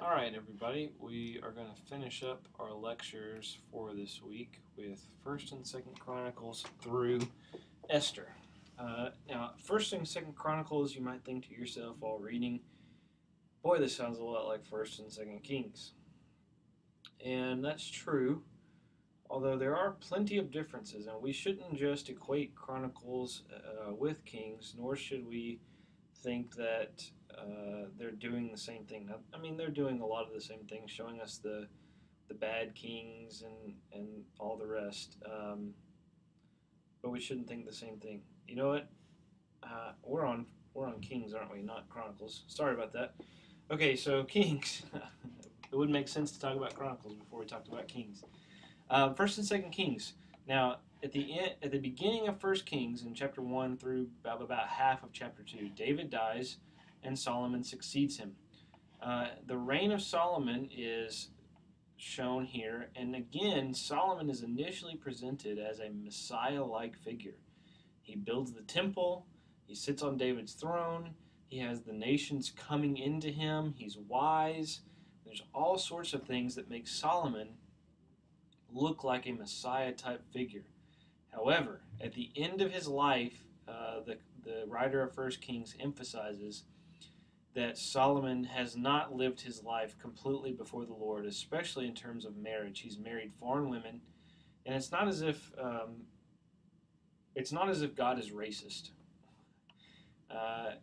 All right, everybody, we are going to finish up our lectures for this week with First and Second Chronicles through Esther. Now, First and Second Chronicles, you might think to yourself while reading, boy, this sounds a lot like First and Second Kings. And that's true, although there are plenty of differences, and we shouldn't just equate Chronicles with Kings, nor should we think that they're doing the same thing. I mean, they're doing a lot of the same things, showing us the bad kings and all the rest. But we shouldn't think the same thing. You know what? We're on Kings, aren't we? Not Chronicles. Sorry about that. Okay, so Kings. It would make sense to talk about Chronicles before we talked about Kings. First and Second Kings. Now, at the beginning of First Kings, in chapter 1 through about half of chapter 2, David dies, and Solomon succeeds him. The reign of Solomon is shown here, and again, Solomon is initially presented as a Messiah-like figure. He builds the temple. He sits on David's throne. He has the nations coming into him. He's wise. There's all sorts of things that make Solomon look like a Messiah type figure. However, at the end of his life, the writer of First Kings emphasizes that Solomon has not lived his life completely before the Lord, especially in terms of marriage. He's married foreign women, and it's not as if God is racist.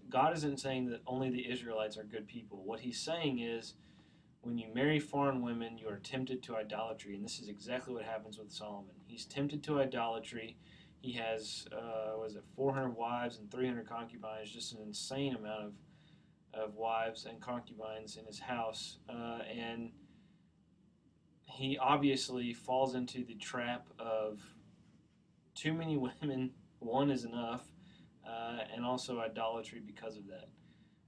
God isn't saying that only the Israelites are good people. What he's saying is, when you marry foreign women, you are tempted to idolatry, and this is exactly what happens with Solomon. He's tempted to idolatry. He has, 400 wives and 300 concubines, just an insane amount of wives and concubines in his house, and he obviously falls into the trap of too many women. One is enough, and also idolatry because of that.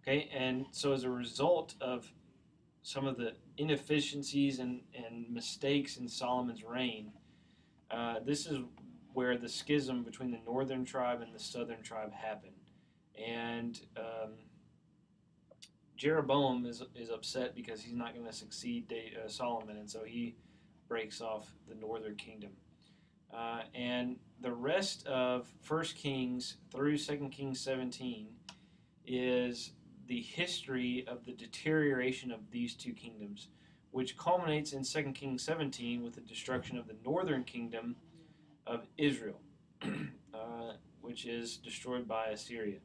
Okay, and so as a result of some of the inefficiencies and mistakes in Solomon's reign, this is where the schism between the northern tribe and the southern tribe happened. And Jeroboam is upset because he's not going to succeed Solomon, and so he breaks off the northern kingdom. And the rest of First Kings through Second Kings 17 is the history of the deterioration of these two kingdoms, which culminates in Second Kings 17 with the destruction of the northern kingdom of Israel, which is destroyed by Assyria.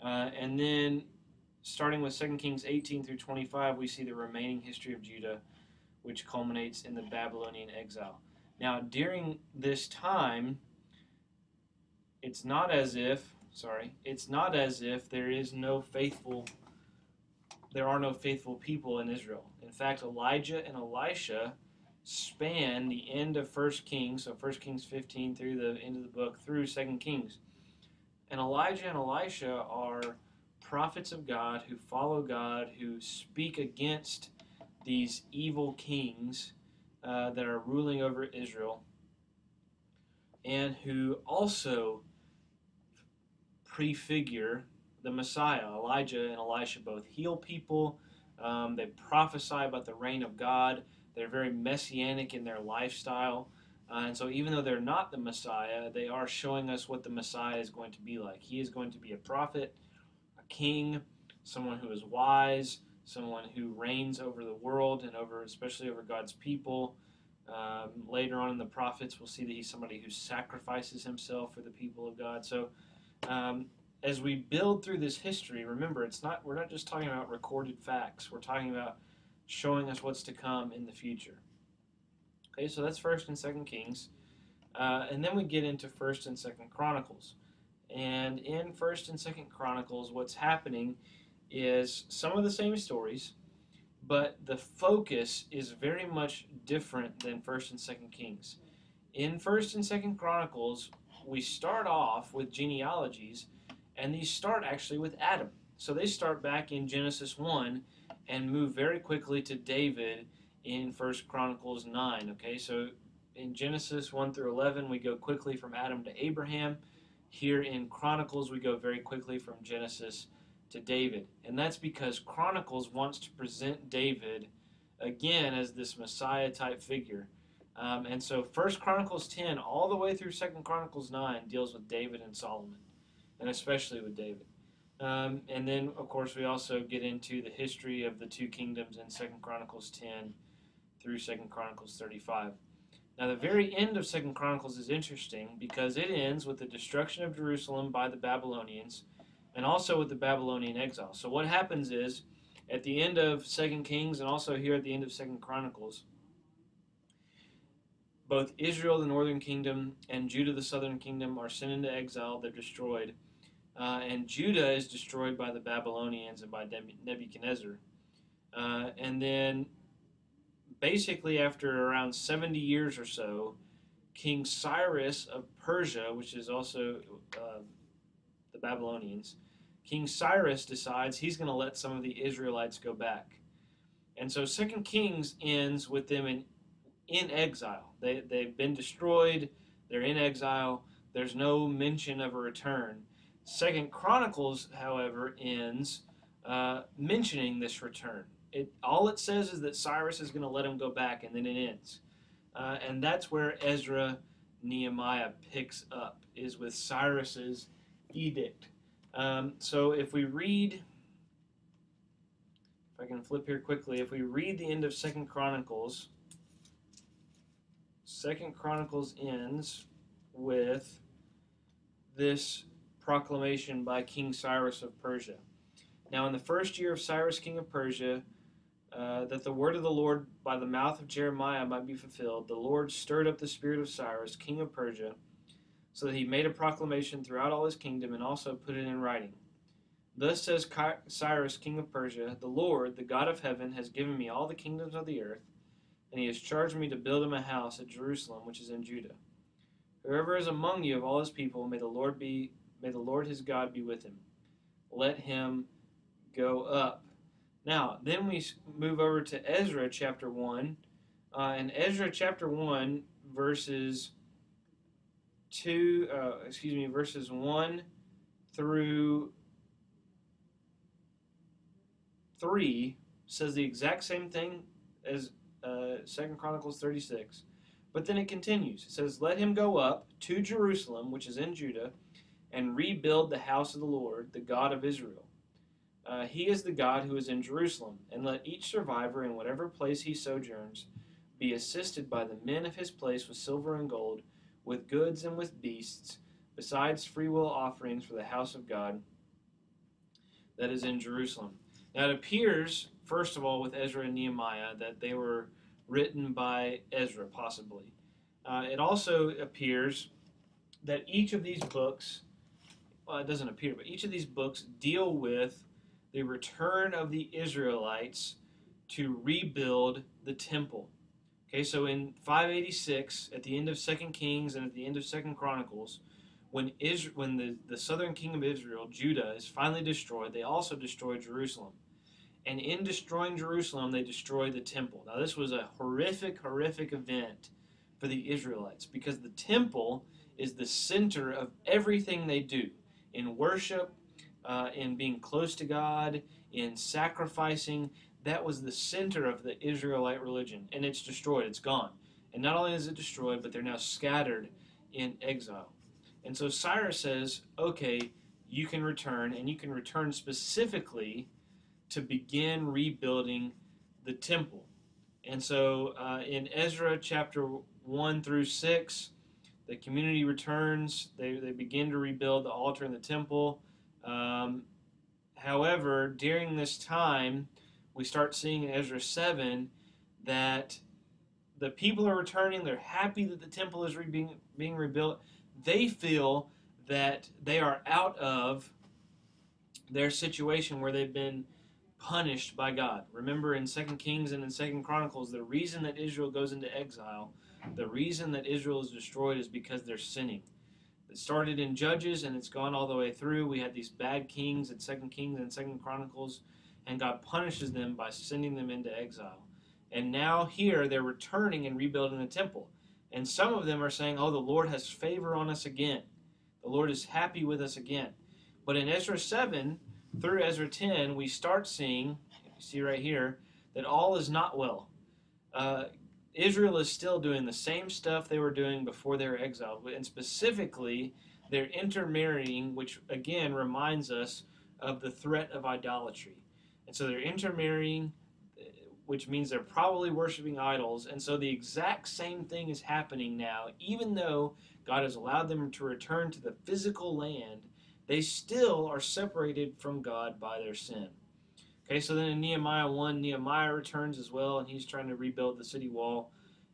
And then, starting with Second Kings 18 through 25, we see the remaining history of Judah, which culminates in the Babylonian exile. Now, during this time, it's not as if there are no faithful people in Israel. In fact, Elijah and Elisha span the end of First Kings, so First Kings 15 through the end of the book, through Second Kings. And Elijah and Elisha are prophets of God who follow God, who speak against these evil kings that are ruling over Israel, and who also prefigure the Messiah. Elijah and Elisha both heal people. They prophesy about the reign of God. They're very messianic in their lifestyle. And so even though they're not the Messiah, they are showing us what the Messiah is going to be like. He is going to be a prophet, a king, someone who is wise, someone who reigns over the world and especially over God's people. Later on in the prophets, we'll see that he's somebody who sacrifices himself for the people of God. So as we build through this history, remember, we're not just talking about recorded facts. We're talking about showing us what's to come in the future. Okay, so that's First and Second Kings, and then we get into First and Second Chronicles. And in First and Second Chronicles, what's happening is some of the same stories, but the focus is very much different than First and Second Kings. In First and Second Chronicles, we start off with genealogies, and these start actually with Adam. So they start back in Genesis 1 and move very quickly to David in First Chronicles 9. Okay, so in Genesis 1 through 11, we go quickly from Adam to Abraham. Here in Chronicles, we go very quickly from Genesis to David. And that's because Chronicles wants to present David again as this Messiah type figure. And so First Chronicles 10 all the way through Second Chronicles 9 deals with David and Solomon, and especially with David. And then, of course, we also get into the history of the two kingdoms in Second Chronicles 10 through Second Chronicles 35. Now, the very end of Second Chronicles is interesting because it ends with the destruction of Jerusalem by the Babylonians and also with the Babylonian exile. So what happens is, at the end of Second Kings and also here at the end of Second Chronicles, both Israel, the northern kingdom, and Judah, the southern kingdom, are sent into exile. They're destroyed. And Judah is destroyed by the Babylonians and by Nebuchadnezzar. And then, basically, after around 70 years or so, King Cyrus of Persia, which is also the Babylonians, King Cyrus decides he's going to let some of the Israelites go back. And so Second Kings ends with them in exile. They've been destroyed. They're in exile. There's no mention of a return. Second Chronicles, however, ends mentioning this return. All it says is that Cyrus is going to let them go back, and then it ends. And that's where Ezra Nehemiah picks up, is with Cyrus's edict. So if we read, if I can flip here quickly, if we read the end of Second Chronicles ends with this proclamation by King Cyrus of Persia. Now in the first year of Cyrus, king of Persia, that the word of the Lord by the mouth of Jeremiah might be fulfilled, the Lord stirred up the spirit of Cyrus, king of Persia, so that he made a proclamation throughout all his kingdom and also put it in writing. Thus says Cyrus, king of Persia, the Lord, the God of heaven, has given me all the kingdoms of the earth, and he has charged me to build him a house at Jerusalem, which is in Judah. Whoever is among you of all his people, may the Lord his God be with him. Let him go up. Now, then we move over to Ezra chapter 1. And Ezra chapter 1, verses 1 through 3 says the exact same thing as 2 Chronicles 36. But then it continues. It says, let him go up to Jerusalem, which is in Judah, and rebuild the house of the Lord, the God of Israel. He is the God who is in Jerusalem, and let each survivor in whatever place he sojourns be assisted by the men of his place with silver and gold, with goods and with beasts, besides freewill offerings for the house of God that is in Jerusalem. Now it appears, first of all, with Ezra and Nehemiah, that they were written by Ezra, possibly. It also appears that each of these books, well, it doesn't appear, but each of these books deal with the return of the Israelites to rebuild the temple. Okay, so in 586, at the end of 2 Kings and at the end of 2 Chronicles, when the southern kingdom of Israel, Judah, is finally destroyed, they also destroy Jerusalem. And in destroying Jerusalem, they destroy the temple. Now, this was a horrific event for the Israelites because the temple is the center of everything they do in worship, in being close to God, in sacrificing. That was the center of the Israelite religion, and it's destroyed. It's gone. And not only is it destroyed, but they're now scattered in exile. And so Cyrus says, okay, you can return, and you can return specifically to begin rebuilding the temple. And so in Ezra chapter 1 through 6, the community returns. They begin to rebuild the altar and the temple. However, during this time, we start seeing in Ezra 7 that the people are returning. They're happy that the temple is being rebuilt. They feel that they are out of their situation where they've been punished by God. Remember in 2 Kings and in 2 Chronicles, the reason that Israel goes into exile, the reason that Israel is destroyed is because they're sinning. It started in Judges and it's gone all the way through. We had these bad kings in 2 Kings and 2 Chronicles, and God punishes them by sending them into exile. And now here they're returning and rebuilding the temple. And some of them are saying, oh, the Lord has favor on us again. The Lord is happy with us again. But in Ezra 7, through Ezra 10, we start seeing, you see right here, that all is not well. Uh, Israel is still doing the same stuff they were doing before they were exiled, and specifically, they're intermarrying, which again reminds us of the threat of idolatry. And so they're intermarrying, which means they're probably worshiping idols. And so the exact same thing is happening now, even though God has allowed them to return to the physical land, they still are separated from God by their sin. Okay, so then in Nehemiah 1, Nehemiah returns as well, and he's trying to rebuild the city wall.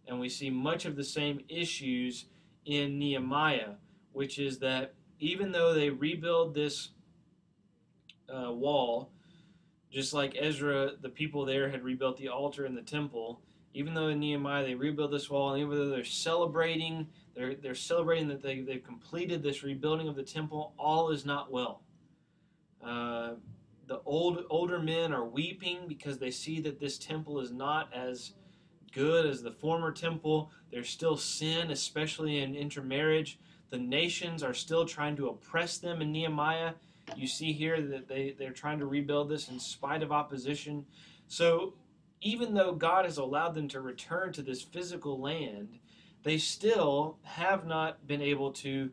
And we see much of the same issues in Nehemiah, which is that even though they rebuild this wall, just like Ezra, the people there had rebuilt the altar and the temple, even though in Nehemiah they rebuild this wall, and even though they're celebrating that they've completed this rebuilding of the temple, all is not well. Uh, the older men are weeping because they see that this temple is not as good as the former temple. There's still sin, especially in intermarriage. The nations are still trying to oppress them in Nehemiah. You see here that they're trying to rebuild this in spite of opposition. So even though God has allowed them to return to this physical land, they still have not been able to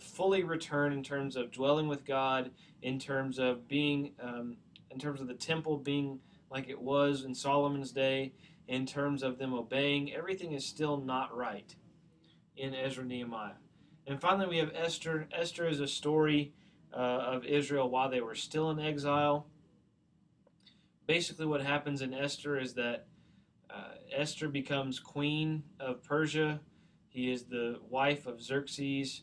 fully return in terms of dwelling with God, in terms of being, in terms of the temple being like it was in Solomon's day, in terms of them obeying. Everything is still not right in Ezra and Nehemiah. And finally, we have Esther. Esther is a story of Israel while they were still in exile. Basically, what happens in Esther is that Esther becomes queen of Persia. He is the wife of Xerxes.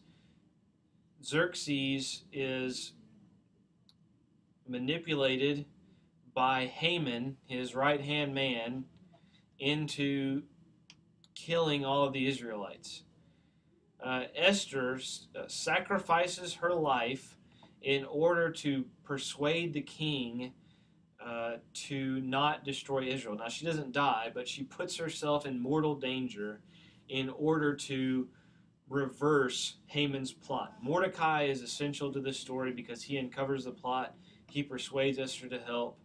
Xerxes is manipulated by Haman, his right hand man, into killing all of the Israelites. Esther sacrifices her life in order to persuade the king to not destroy Israel. Now, she doesn't die, but she puts herself in mortal danger in order to reverse Haman's plot. Mordecai is essential to this story because he uncovers the plot. He persuades Esther to help,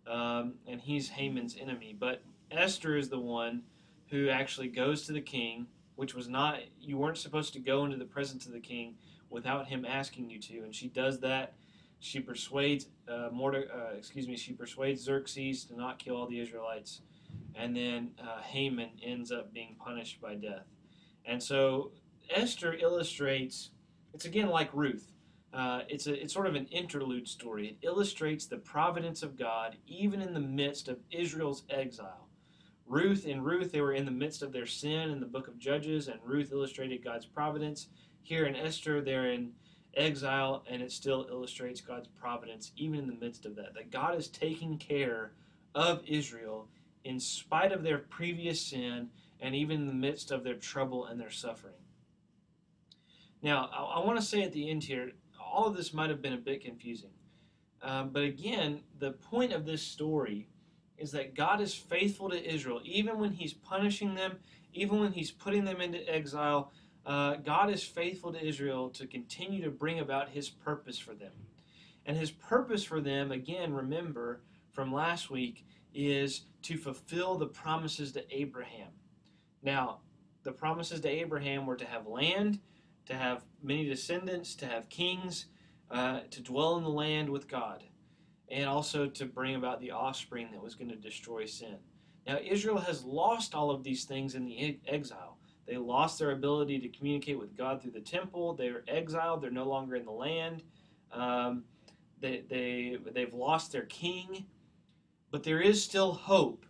and he's Haman's enemy. But Esther is the one who actually goes to the king, which was not, you weren't supposed to go into the presence of the king without him asking you to, and she does that. She persuades she persuades Xerxes to not kill all the Israelites, and then Haman ends up being punished by death. And so Esther illustrates, it's again like Ruth. It's sort of an interlude story. It illustrates the providence of God even in the midst of Israel's exile. In Ruth, they were in the midst of their sin in the book of Judges, and Ruth illustrated God's providence. Here in Esther, they're in exile, and it still illustrates God's providence even in the midst of that. That God is taking care of Israel in spite of their previous sin and even in the midst of their trouble and their suffering. Now, I want to say at the end here, all of this might have been a bit confusing. But again, the point of this story is that God is faithful to Israel. Even when he's punishing them, even when he's putting them into exile, God is faithful to Israel to continue to bring about his purpose for them. And his purpose for them, again, remember from last week, is to fulfill the promises to Abraham. Now, the promises to Abraham were to have land, to have many descendants, to have kings, to dwell in the land with God, and also to bring about the offspring that was going to destroy sin. Now, Israel has lost all of these things in the exile. They lost their ability to communicate with God through the temple. They are exiled. They're no longer in the land. They've lost their king. But there is still hope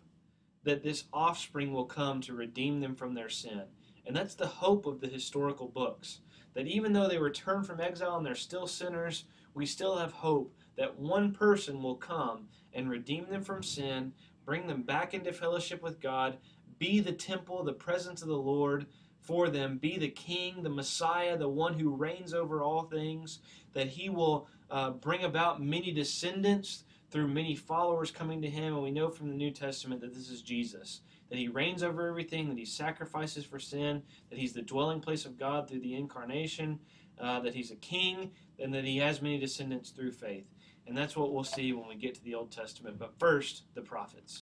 that this offspring will come to redeem them from their sin. And that's the hope of the historical books. That even though they return from exile and they're still sinners, we still have hope that one person will come and redeem them from sin, bring them back into fellowship with God, be the temple, the presence of the Lord for them, be the King, the Messiah, the one who reigns over all things, that he will bring about many descendants through many followers coming to him. And we know from the New Testament that this is Jesus, that he reigns over everything, that he sacrifices for sin, that he's the dwelling place of God through the incarnation, that he's a king, and that he has many descendants through faith. And that's what we'll see when we get to the Old Testament. But first, the prophets.